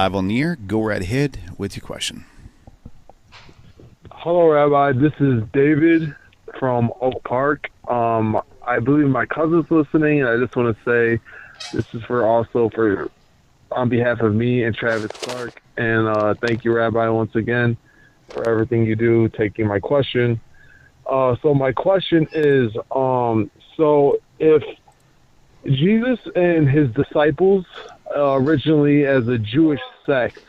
live on the air. Go right ahead with your question. Hello, Rabbi. This is David from Oak Park. I believe my cousin's listening, and I just want to say this is for on behalf of me and Travis Clark. And thank you, Rabbi, once again for everything you do, taking my question. So my question is, so if Jesus and his disciples, originally as a Jewish sect,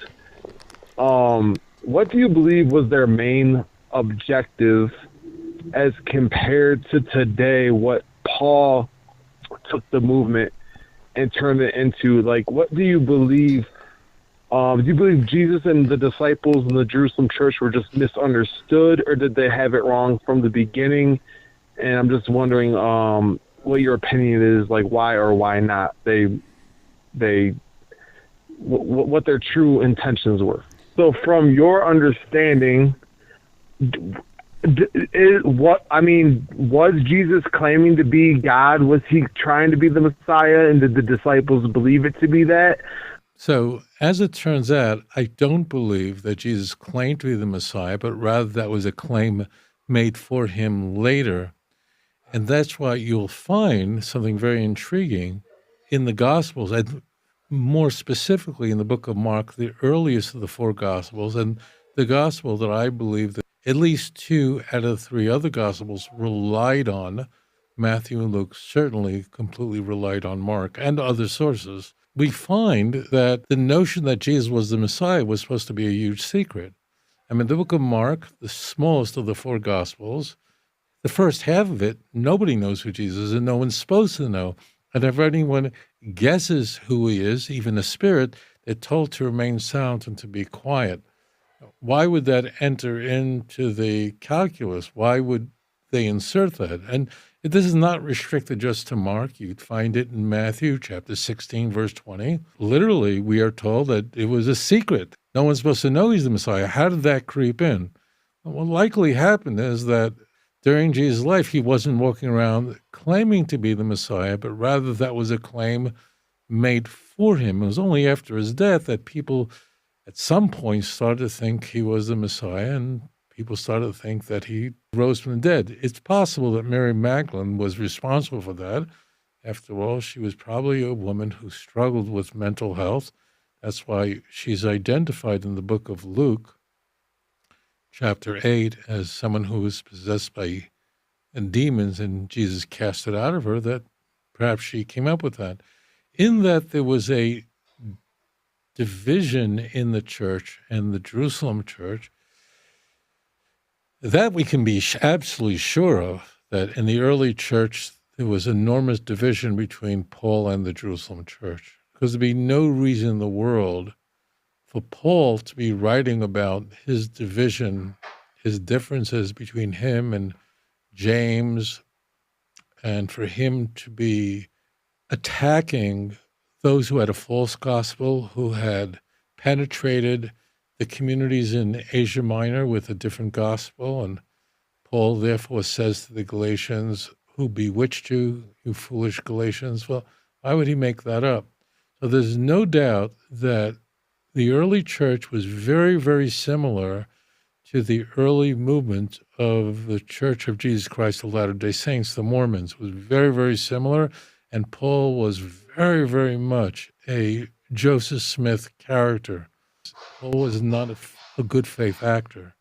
what do you believe was their main objective as compared to today, what Paul took the movement and turned it into? Like, what do you believe? Do you believe Jesus and the disciples in the Jerusalem church were just misunderstood, or did they have it wrong from the beginning? And I'm just wondering what your opinion is, like why or why not what their true intentions were. So from your understanding, was Jesus claiming to be God? Was he trying to be the Messiah, and did the disciples believe it to be that? So, as it turns out, I don't believe that Jesus claimed to be the Messiah, but rather that was a claim made for him later. And that's why you'll find something very intriguing in the Gospels, and more specifically in the book of Mark, the earliest of the four Gospels, and the Gospel that I believe that at least 2 out of 3 other Gospels relied on. Matthew and Luke certainly completely relied on Mark and other sources. We find that the notion that Jesus was the Messiah was supposed to be a huge secret. I mean, the book of Mark, the smallest of the 4 Gospels, the first half of it, nobody knows who Jesus is, and no one's supposed to know. And if anyone guesses who he is, even a spirit, they're told to remain silent and to be quiet. Why would that enter into the calculus? Why would they insert that? And this is not restricted just to Mark. You'd find it in Matthew chapter 16, verse 20. Literally, we are told that it was a secret. No one's supposed to know he's the Messiah. How did that creep in? What likely happened is that during Jesus' life, he wasn't walking around claiming to be the Messiah, but rather that was a claim made for him. It was only after his death that people at some point started to think he was the Messiah, and people started to think that he rose from the dead. It's possible that Mary Magdalene was responsible for that. After all, she was probably a woman who struggled with mental health. That's why she's identified in the book of Luke, chapter 8, as someone who was possessed by demons, and Jesus cast it out of her, that perhaps she came up with that. In that there was a division in the church and the Jerusalem church, that we can be absolutely sure of, that in the early church there was enormous division between Paul and the Jerusalem church, because there'd be no reason in the world for Paul to be writing about his division, his differences between him and James, and for him to be attacking those who had a false gospel, who had penetrated the communities in Asia Minor with a different gospel. And Paul therefore says to the Galatians, "Who bewitched you, you foolish Galatians?" Well, why would he make that up? So there's no doubt that the early church was very, very similar to the early movement of the Church of Jesus Christ of Latter-day Saints, the Mormons. It was very, very similar, and Paul was very, very much a Joseph Smith character. Paul was not a good faith actor.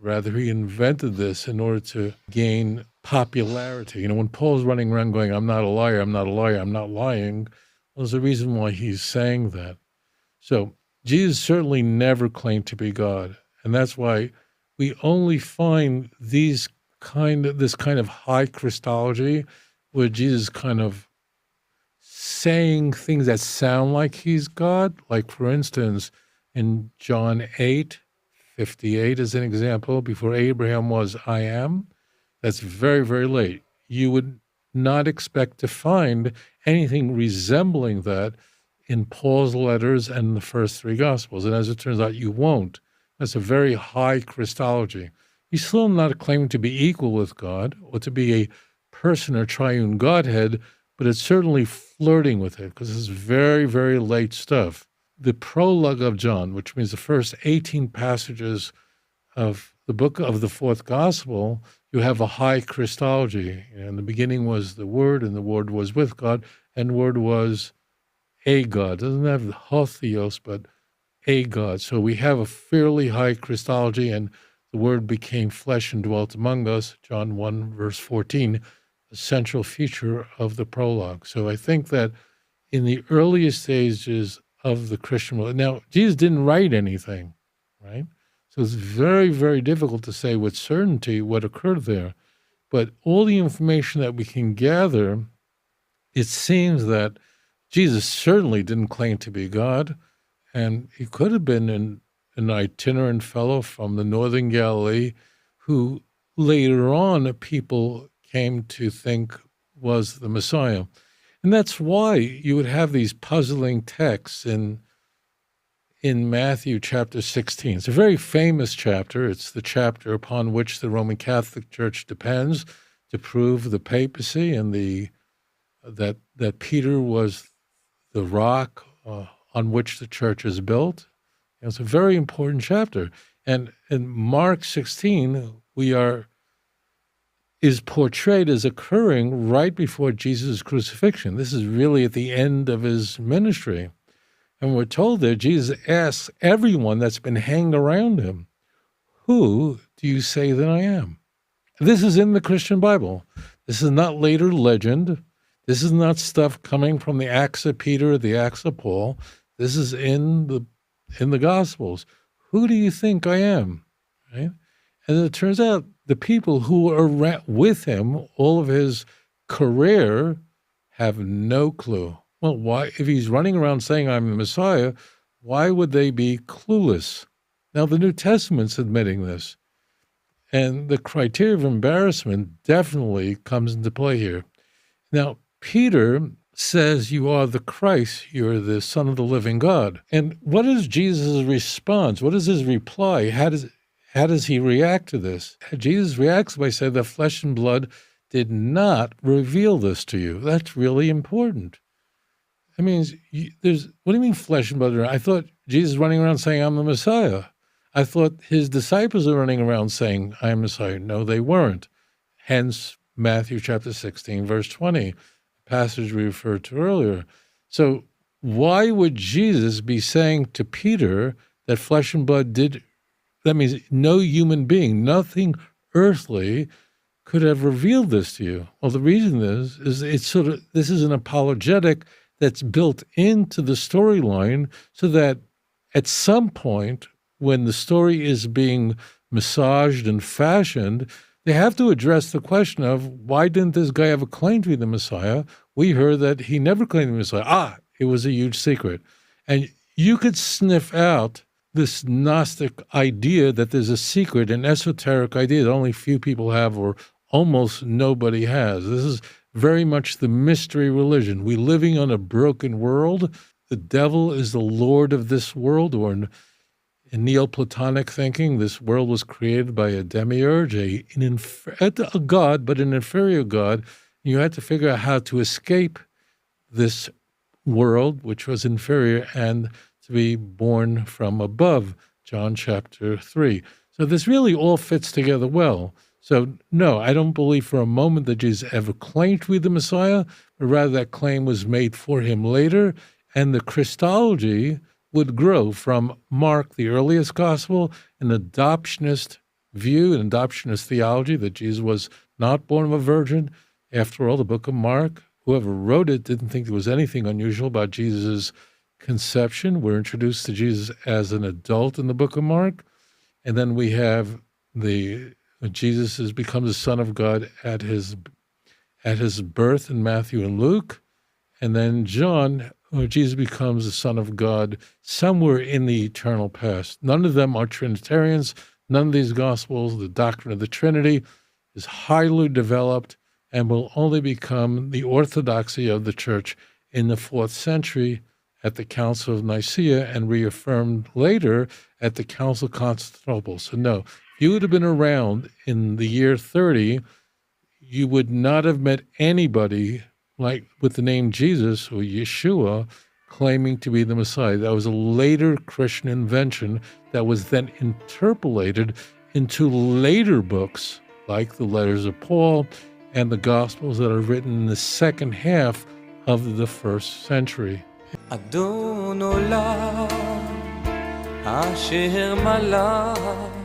Rather, he invented this in order to gain popularity. You know, when Paul's running around going, "I'm not a liar, I'm not a liar, I'm not lying," well, there's a reason why he's saying that. So Jesus certainly never claimed to be God, and that's why we only find this kind of high Christology where Jesus kind of saying things that sound like he's God. Like, for instance, in John 8:58 as an example, before Abraham was, I am. That's very, very late. You would not expect to find anything resembling that in Paul's letters and the first 3 Gospels. And as it turns out, you won't. That's a very high Christology. He's still not claiming to be equal with God or to be a person or triune Godhead, but it's certainly flirting with it because it's very, very late stuff. the prologue of John, which means the first 18 passages of the book of the fourth gospel, you have a high Christology. In the beginning was the Word, and the Word was with God, and the Word was a God. It doesn't have the hotheos, but a God. So we have a fairly high Christology, and the Word became flesh and dwelt among us, John 1, verse 14, a central feature of the prologue. So I think that in the earliest stages of the Christian world, now, Jesus didn't write anything, right? So it's very, very difficult to say with certainty what occurred there. But all the information that we can gather, it seems that Jesus certainly didn't claim to be God, and he could have been an itinerant fellow from the northern Galilee who later on people came to think was the Messiah. And that's why you would have these puzzling texts in Matthew chapter 16. It's a very famous chapter. It's the chapter upon which the Roman Catholic Church depends to prove the papacy and that Peter was the rock on which the church is built. And it's a very important chapter. And in Mark 16, is portrayed as occurring right before Jesus' crucifixion. This is really at the end of his ministry. And we're told that Jesus asks everyone that's been hanging around him, "Who do you say that I am?" This is in the Christian Bible. This is not later legend. This is not stuff coming from the Acts of Peter or the Acts of Paul. This is in the Gospels. Who do you think I am? Right? And it turns out the people who are with him, all of his career, have no clue. Well, why? If he's running around saying I'm the Messiah, why would they be clueless? Now, the New Testament's admitting this. And the criteria of embarrassment definitely comes into play here. Now, Peter says you are the Christ, you're the Son of the living God. And what is Jesus' response? What is his reply? How does he react to this? Jesus reacts by saying that flesh and blood did not reveal this to you. That's really important. I mean, what do you mean flesh and blood? I thought Jesus running around saying, I'm the Messiah. I thought his disciples are running around saying, I am Messiah. No, they weren't. Hence, Matthew chapter 16, verse 20, a passage we referred to earlier. So why would Jesus be saying to Peter that flesh and blood that means no human being, nothing earthly could have revealed this to you? Well, the reason is this is an apologetic that's built into the storyline so that at some point when the story is being massaged and fashioned, they have to address the question of why didn't this guy have a claim to be the Messiah? We heard that he never claimed to be the Messiah. It was a huge secret. And you could sniff out this Gnostic idea that there's a secret, an esoteric idea that only few people have or almost nobody has. This is very much the mystery religion. We're living on a broken world. The devil is the lord of this world, or in Neoplatonic thinking, this world was created by a demiurge, a god, but an inferior god. You had to figure out how to escape this world, which was inferior, and to be born from above, John chapter 3. So this really all fits together well. So no, I don't believe for a moment that Jesus ever claimed to be the Messiah, but rather that claim was made for him later, and the Christology would grow from Mark, the earliest gospel, an adoptionist view, an adoptionist theology that Jesus was not born of a virgin. After all, the book of Mark, whoever wrote it didn't think there was anything unusual about Jesus' conception. We're introduced to Jesus as an adult in the book of Mark. And then we have Jesus becomes the Son of God at his birth in Matthew and Luke. And then John, Jesus becomes the Son of God somewhere in the eternal past. None of them are Trinitarians. None of these Gospels, the doctrine of the Trinity, is highly developed and will only become the orthodoxy of the church in the 4th century at the Council of Nicaea and reaffirmed later at the Council of Constantinople. So no, if you would have been around in the year 30, you would not have met anybody like with the name Jesus or Yeshua claiming to be the Messiah. That was a later Christian invention that was then interpolated into later books like the letters of Paul and the Gospels that are written in the second half of the first century. אדון עולם אשר מלך